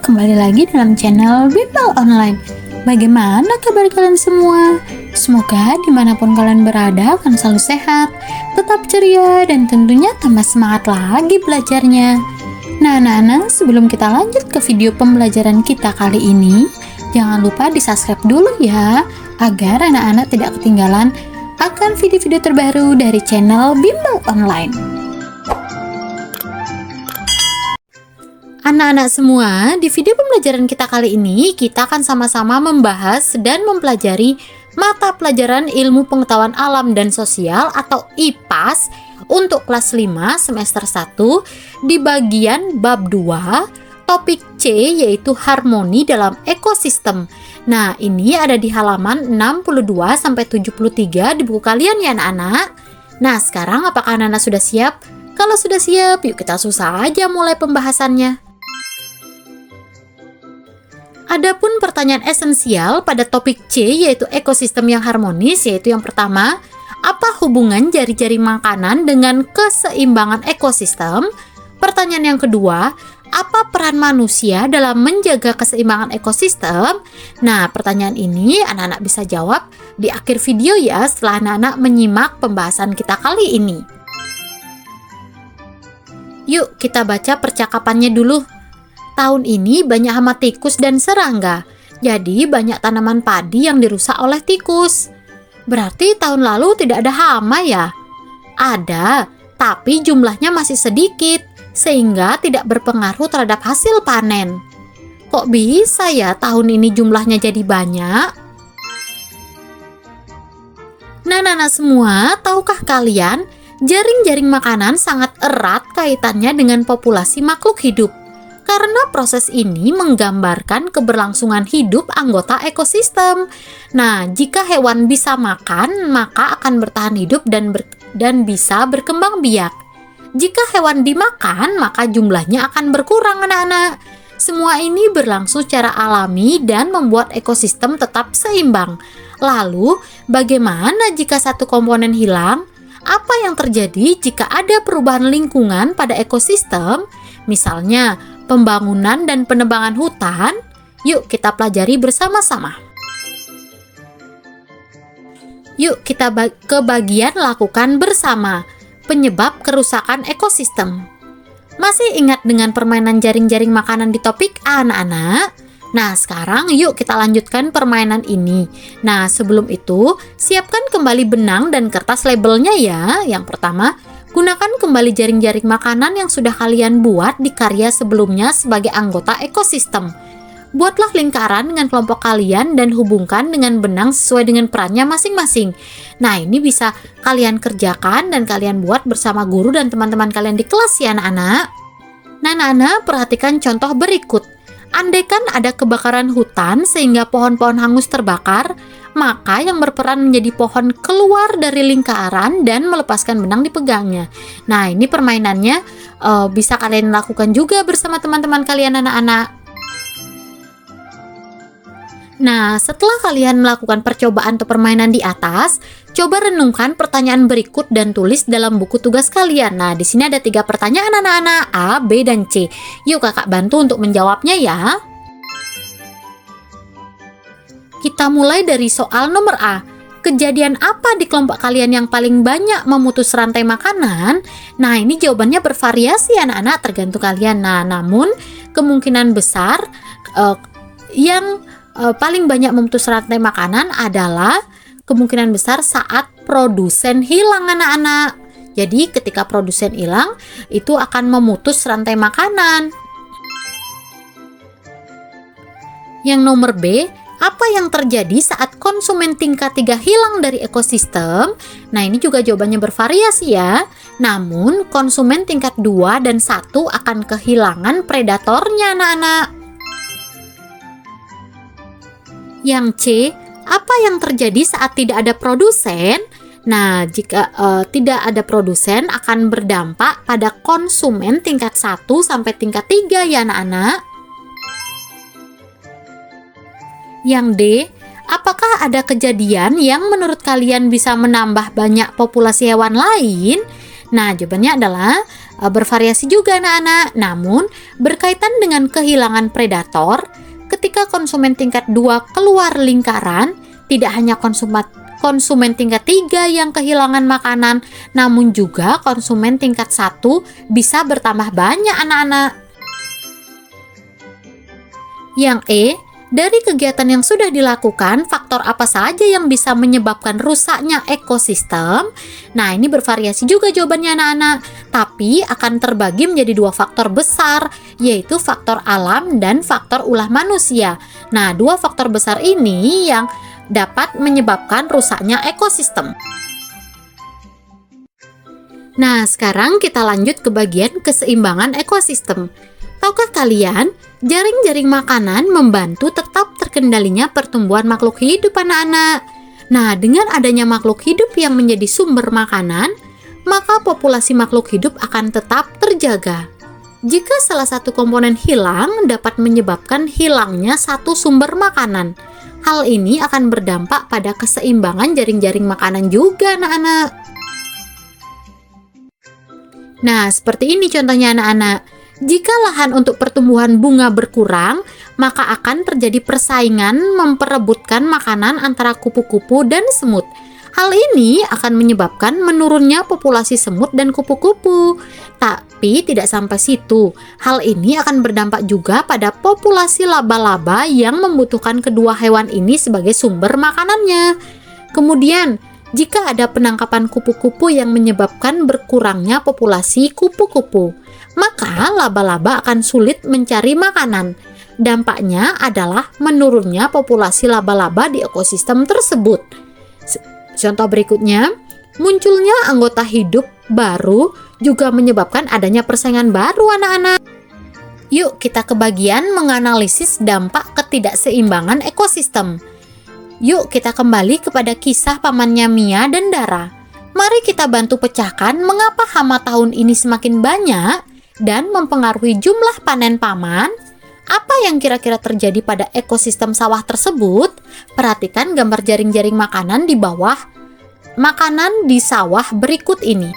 kembali lagi dalam channel Bimbel Online. Bagaimana kabar kalian semua? Semoga dimanapun kalian berada akan selalu sehat, tetap ceria, dan tentunya tambah semangat lagi belajarnya. Nah anak-anak, sebelum kita lanjut ke video pembelajaran kita kali ini, jangan lupa di subscribe dulu ya, agar anak-anak tidak ketinggalan akan video-video terbaru dari channel Bimbel Online. Anak-anak semua, di video pembelajaran kita kali ini, kita akan sama-sama membahas dan mempelajari mata pelajaran Ilmu Pengetahuan Alam dan Sosial atau IPAS untuk kelas 5 semester 1 di bagian bab 2, topik C yaitu harmoni dalam ekosistem. Nah, ini ada di halaman 62-73 di buku kalian ya anak-anak. Nah, sekarang apakah anak-anak sudah siap? Kalau sudah siap, yuk kita susah aja mulai pembahasannya. Adapun pertanyaan esensial pada topik C yaitu ekosistem yang harmonis, yaitu yang pertama, apa hubungan jari-jari makanan dengan keseimbangan ekosistem? Pertanyaan yang kedua, apa peran manusia dalam menjaga keseimbangan ekosistem? Nah, pertanyaan ini anak-anak bisa jawab di akhir video ya, setelah anak-anak menyimak pembahasan kita kali ini. Yuk kita baca percakapannya dulu. Tahun ini banyak hama tikus dan serangga, jadi banyak tanaman padi yang dirusak oleh tikus. Berarti tahun lalu tidak ada hama ya? Ada, tapi jumlahnya masih sedikit, sehingga tidak berpengaruh terhadap hasil panen. Kok bisa ya tahun ini jumlahnya jadi banyak? Nah, anak-anak semua, tahukah kalian, jaring-jaring makanan sangat erat kaitannya dengan populasi makhluk hidup. Karena proses ini menggambarkan keberlangsungan hidup anggota ekosistem. Nah, jika hewan bisa makan, maka akan bertahan hidup dan bisa berkembang biak. Jika hewan dimakan, maka jumlahnya akan berkurang anak-anak. Semua ini berlangsung secara alami dan membuat ekosistem tetap seimbang. Lalu, bagaimana jika satu komponen hilang? Apa yang terjadi jika ada perubahan lingkungan pada ekosistem? Misalnya, pembangunan dan penebangan hutan. Yuk kita pelajari bersama-sama. Yuk kita ke bagian lakukan bersama. Penyebab kerusakan ekosistem. Masih ingat dengan permainan jaring-jaring makanan di topik A, anak-anak? Nah, sekarang yuk kita lanjutkan permainan ini. Nah, sebelum itu, siapkan kembali benang dan kertas labelnya ya. Yang pertama, gunakan kembali jaring-jaring makanan yang sudah kalian buat di karya sebelumnya sebagai anggota ekosistem. Buatlah lingkaran dengan kelompok kalian dan hubungkan dengan benang sesuai dengan perannya masing-masing. Nah, ini bisa kalian kerjakan dan kalian buat bersama guru dan teman-teman kalian di kelas ya anak-anak. Nah, anak-anak, perhatikan contoh berikut. Andaikan ada kebakaran hutan sehingga pohon-pohon hangus terbakar, maka yang berperan menjadi pohon keluar dari lingkaran dan melepaskan benang dipegangnya. Nah, ini permainannya bisa kalian lakukan juga bersama teman-teman kalian anak-anak. Nah, setelah kalian melakukan percobaan atau permainan di atas, coba renungkan pertanyaan berikut dan tulis dalam buku tugas kalian. Nah, di sini ada 3 pertanyaan anak-anak, A, B, dan C. Yuk kakak bantu untuk menjawabnya ya. Kita mulai dari soal nomor A. Kejadian apa di kelompok kalian yang paling banyak memutus rantai makanan? Nah, ini jawabannya bervariasi anak-anak, tergantung kalian. Nah, namun kemungkinan besar yang paling banyak memutus rantai makanan adalah kemungkinan besar saat produsen hilang anak-anak. Jadi ketika produsen hilang, itu akan memutus rantai makanan. Yang nomor B, apa yang terjadi saat konsumen tingkat 3 hilang dari ekosistem? Nah, ini juga jawabannya bervariasi ya. Namun, konsumen tingkat 2 dan 1 akan kehilangan predatornya anak-anak. Yang C, apa yang terjadi saat tidak ada produsen? Nah, jika tidak ada produsen akan berdampak pada konsumen tingkat 1 sampai tingkat 3 ya anak-anak. Yang D, apakah ada kejadian yang menurut kalian bisa menambah banyak populasi hewan lain? Nah, jawabannya adalah bervariasi juga anak-anak. Namun, berkaitan dengan kehilangan predator, ketika konsumen tingkat 2 keluar lingkaran, tidak hanya konsumen tingkat 3 yang kehilangan makanan, namun juga konsumen tingkat 1 bisa bertambah banyak anak-anak. Yang E, dari kegiatan yang sudah dilakukan, faktor apa saja yang bisa menyebabkan rusaknya ekosistem? Nah, ini bervariasi juga jawabannya anak-anak, tapi akan terbagi menjadi 2 faktor besar, yaitu faktor alam dan faktor ulah manusia. Nah, 2 faktor besar ini yang dapat menyebabkan rusaknya ekosistem. Nah, sekarang kita lanjut ke bagian keseimbangan ekosistem. Tahukah kalian, jaring-jaring makanan membantu tetap terkendalinya pertumbuhan makhluk hidup anak-anak. Nah, dengan adanya makhluk hidup yang menjadi sumber makanan, maka populasi makhluk hidup akan tetap terjaga. Jika salah satu komponen hilang, dapat menyebabkan hilangnya satu sumber makanan. Hal ini akan berdampak pada keseimbangan jaring-jaring makanan juga anak-anak. Nah, seperti ini contohnya anak-anak. Jika lahan untuk pertumbuhan bunga berkurang, maka akan terjadi persaingan memperebutkan makanan antara kupu-kupu dan semut. Hal ini akan menyebabkan menurunnya populasi semut dan kupu-kupu. Tapi tidak sampai situ. Hal ini akan berdampak juga pada populasi laba-laba yang membutuhkan kedua hewan ini sebagai sumber makanannya. Kemudian, jika ada penangkapan kupu-kupu yang menyebabkan berkurangnya populasi kupu-kupu, maka laba-laba akan sulit mencari makanan. Dampaknya adalah menurunnya populasi laba-laba di ekosistem tersebut. Contoh berikutnya, munculnya anggota hidup baru juga menyebabkan adanya persaingan baru anak-anak. Yuk kita ke bagian menganalisis dampak ketidakseimbangan ekosistem. Yuk kita kembali kepada kisah pamannya Mia dan Dara. Mari kita bantu pecahkan mengapa hama tahun ini semakin banyak dan mempengaruhi jumlah panen paman. Apa yang kira-kira terjadi pada ekosistem sawah tersebut? Perhatikan gambar jaring-jaring makanan di bawah makanan di sawah berikut ini.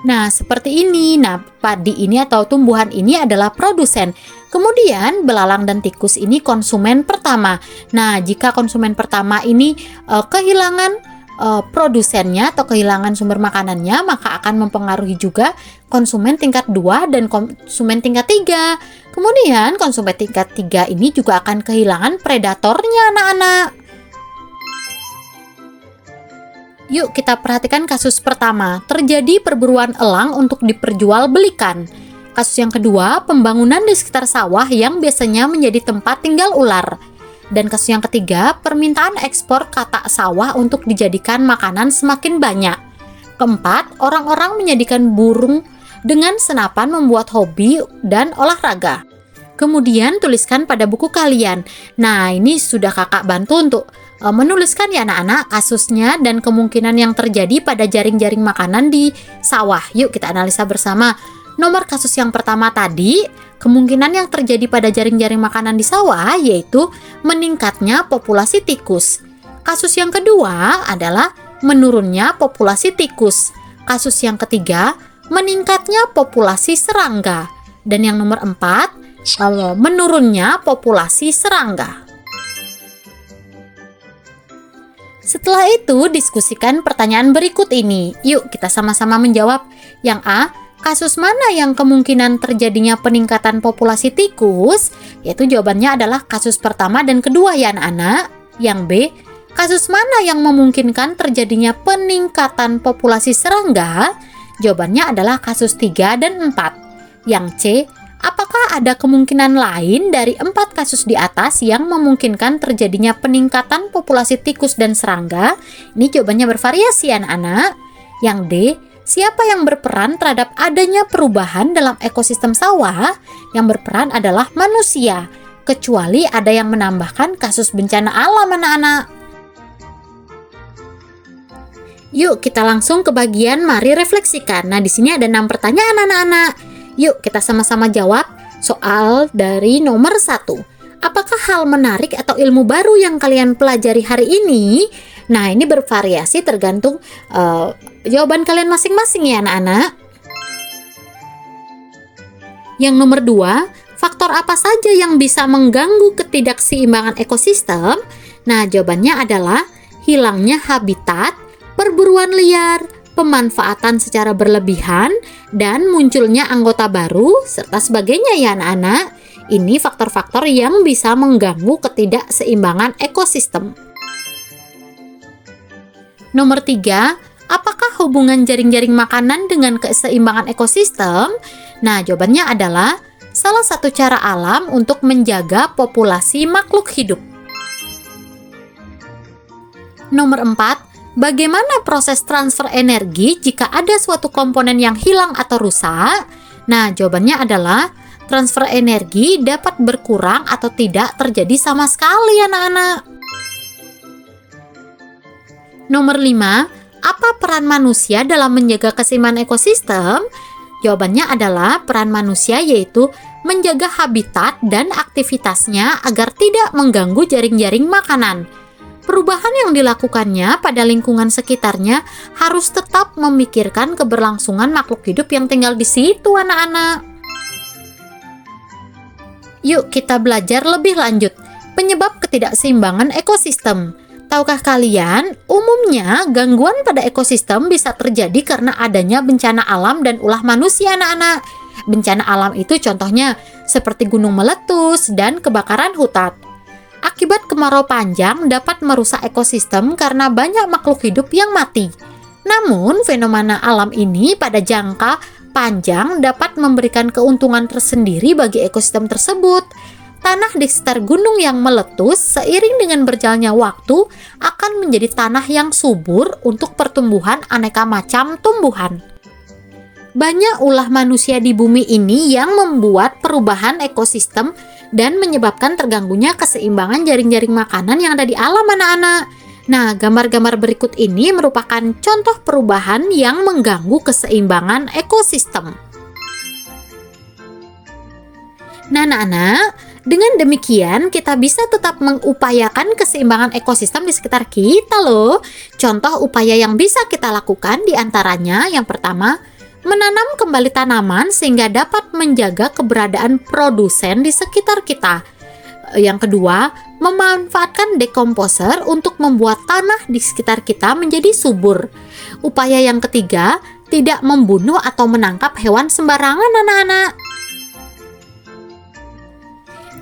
Nah, seperti ini. Nah, padi ini atau tumbuhan ini adalah produsen. Kemudian, belalang dan tikus ini konsumen pertama. Nah, jika konsumen pertama ini kehilangan produsennya atau kehilangan sumber makanannya, maka akan mempengaruhi juga konsumen tingkat 2 dan konsumen tingkat 3. Kemudian konsumen tingkat 3 ini juga akan kehilangan predatornya anak-anak. Yuk kita perhatikan kasus pertama, terjadi perburuan elang untuk diperjualbelikan. Kasus yang kedua, pembangunan di sekitar sawah yang biasanya menjadi tempat tinggal ular. Dan kasus yang ketiga, permintaan ekspor katak sawah untuk dijadikan makanan semakin banyak. Keempat, orang-orang menjadikan burung dengan senapan membuat hobi dan olahraga. Kemudian tuliskan pada buku kalian. Nah, ini sudah kakak bantu untuk menuliskan ya anak-anak kasusnya dan kemungkinan yang terjadi pada jaring-jaring makanan di sawah. Yuk kita analisa bersama. Nomor kasus yang pertama tadi, kemungkinan yang terjadi pada jaring-jaring makanan di sawah yaitu meningkatnya populasi tikus. Kasus yang kedua adalah menurunnya populasi tikus. Kasus yang ketiga, meningkatnya populasi serangga. Dan yang nomor 4, menurunnya populasi serangga. Setelah itu, diskusikan pertanyaan berikut ini. Yuk kita sama-sama menjawab. Yang A, kasus mana yang kemungkinan terjadinya peningkatan populasi tikus? Yaitu jawabannya adalah kasus pertama dan kedua ya anak-anak. Yang B, kasus mana yang memungkinkan terjadinya peningkatan populasi serangga? Jawabannya adalah kasus 3 dan 4. Yang C, apakah ada kemungkinan lain dari 4 kasus di atas yang memungkinkan terjadinya peningkatan populasi tikus dan serangga? Ini jawabannya bervariasi anak-anak. Yang D, siapa yang berperan terhadap adanya perubahan dalam ekosistem sawah? Yang berperan adalah manusia, kecuali ada yang menambahkan kasus bencana alam anak-anak. Yuk kita langsung ke bagian mari refleksikan. Nah, di sini ada 6 pertanyaan anak-anak. Yuk kita sama-sama jawab soal dari nomor 1. Apakah hal menarik atau ilmu baru yang kalian pelajari hari ini Nah, ini bervariasi tergantung jawaban kalian masing-masing ya anak-anak. Yang nomor 2, faktor apa saja yang bisa mengganggu ketidakseimbangan ekosistem? Nah, jawabannya adalah hilangnya habitat, perburuan liar, pemanfaatan secara berlebihan, dan munculnya anggota baru, serta sebagainya ya anak-anak. Ini faktor-faktor yang bisa mengganggu ketidakseimbangan ekosistem. Nomor 3, apakah hubungan jaring-jaring makanan dengan keseimbangan ekosistem? Nah, jawabannya adalah salah satu cara alam untuk menjaga populasi makhluk hidup. Nomor 4, bagaimana proses transfer energi jika ada suatu komponen yang hilang atau rusak? Nah, jawabannya adalah transfer energi dapat berkurang atau tidak terjadi sama sekali, anak-anak. Nomor 5, apa peran manusia dalam menjaga keseimbangan ekosistem? Jawabannya adalah peran manusia yaitu menjaga habitat dan aktivitasnya agar tidak mengganggu jaring-jaring makanan. Perubahan yang dilakukannya pada lingkungan sekitarnya harus tetap memikirkan keberlangsungan makhluk hidup yang tinggal di situ, anak-anak. Yuk kita belajar lebih lanjut penyebab ketidakseimbangan ekosistem. Tahukah kalian, umumnya gangguan pada ekosistem bisa terjadi karena adanya bencana alam dan ulah manusia, anak-anak. Bencana alam itu contohnya seperti gunung meletus dan kebakaran hutan. Akibat kemarau panjang dapat merusak ekosistem karena banyak makhluk hidup yang mati. Namun, fenomena alam ini pada jangka panjang dapat memberikan keuntungan tersendiri bagi ekosistem tersebut. Tanah di sekitar gunung yang meletus seiring dengan berjalannya waktu akan menjadi tanah yang subur untuk pertumbuhan aneka macam tumbuhan. Banyak ulah manusia di bumi ini yang membuat perubahan ekosistem dan menyebabkan terganggunya keseimbangan jaring-jaring makanan yang ada di alam, anak-anak. Nah, gambar-gambar berikut ini merupakan contoh perubahan yang mengganggu keseimbangan ekosistem. Nah, anak-anak, dengan demikian kita bisa tetap mengupayakan keseimbangan ekosistem di sekitar kita loh. Contoh upaya yang bisa kita lakukan diantaranya yang pertama, menanam kembali tanaman sehingga dapat menjaga keberadaan produsen di sekitar kita. Yang kedua, memanfaatkan dekomposer untuk membuat tanah di sekitar kita menjadi subur. Upaya yang ketiga, tidak membunuh atau menangkap hewan sembarangan, anak-anak.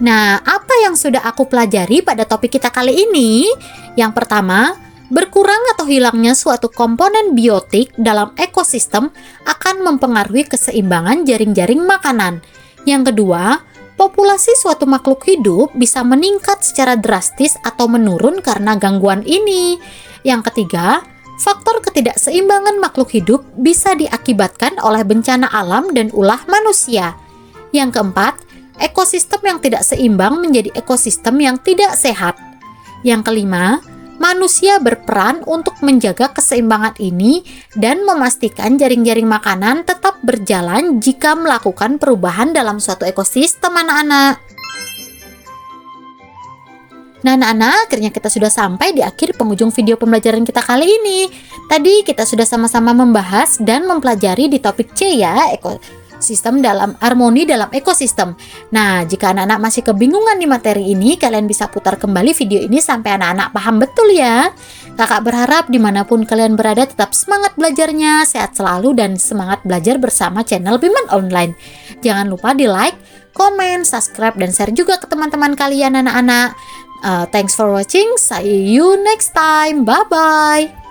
Nah, apa yang sudah aku pelajari pada topik kita kali ini? Yang pertama, berkurang atau hilangnya suatu komponen biotik dalam ekosistem akan mempengaruhi keseimbangan jaring-jaring makanan. Yang kedua, populasi suatu makhluk hidup bisa meningkat secara drastis atau menurun karena gangguan ini. Yang ketiga, faktor ketidakseimbangan makhluk hidup bisa diakibatkan oleh bencana alam dan ulah manusia. Yang keempat, ekosistem yang tidak seimbang menjadi ekosistem yang tidak sehat. Yang kelima, manusia berperan untuk menjaga keseimbangan ini dan memastikan jaring-jaring makanan tetap berjalan jika melakukan perubahan dalam suatu ekosistem, anak-anak. Nah, anak-anak, akhirnya kita sudah sampai di akhir penghujung video pembelajaran kita kali ini. Tadi kita sudah sama-sama membahas dan mempelajari di topik C ya, ekosistem dalam harmoni dalam ekosistem. Nah, jika anak-anak masih kebingungan di materi ini, kalian bisa putar kembali video ini sampai anak-anak paham betul ya. Kakak berharap dimanapun kalian berada tetap semangat belajarnya, sehat selalu, dan semangat belajar bersama channel Biman Online. Jangan lupa di like, komen, subscribe, dan share juga ke teman-teman kalian anak-anak. Thanks for watching, see you next time, bye-bye.